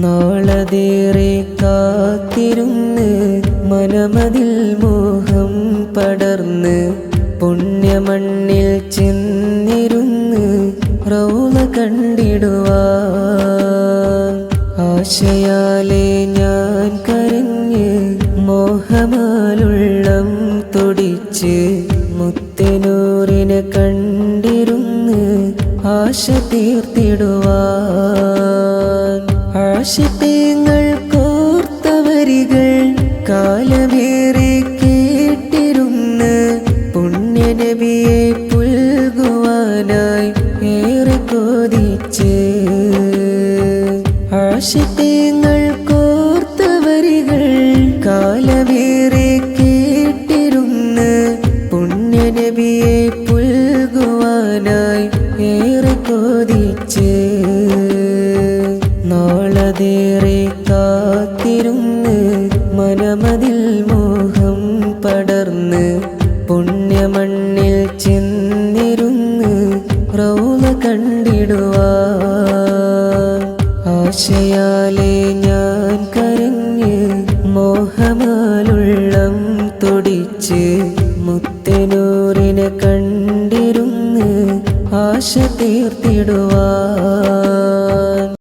നാളതേറെ കാത്തിരുന്ന് മനമതിൽ മോഹം പടർന്ന് പുണ്യമണ്ണിൽ ചെന്നിരുന്ന് റൗള കണ്ടിടുവാൻ ആശയാലെ ഞാൻ കരഞ്ഞ് മോഹമാലുള്ളം തുടിച്ച് മുത്തനൂറിനെ കണ്ടിരുന്ന് ആശ തീർത്തിടുവാൻ ആശിപ്പേങ്ങൾ കോർത്ത വരികൾ കാലമേറെ കേട്ടിരുന്ന് പുണ്യനബിയെ പുൽകുവാനായി ഏറെ കൊതിച്ച് ആശിപ്പേങ്ങൾ കോർത്ത വരികൾ കാലമേറെ കേട്ടിരുന്ന് പുണ്യനബിയെ പുൽകുവാനായി ഏറെ കൊതിച്ച് നാളതേറെ കാത്തിരുന്ന് മനമതിൽ മോഹം പടർന്ന് പുണ്യമണ്ണിൽ ചെന്നിരുന്ന് റൗള കണ്ടിടുവാൻ ആശയാലെ ഞാൻ കരഞ്ഞ് മോഹമാലുള്ളം തുടിച്ച് മുത്തനൂറിനെ കണ്ടിരുന്ന് ആശ തീർത്തിടുവാൻ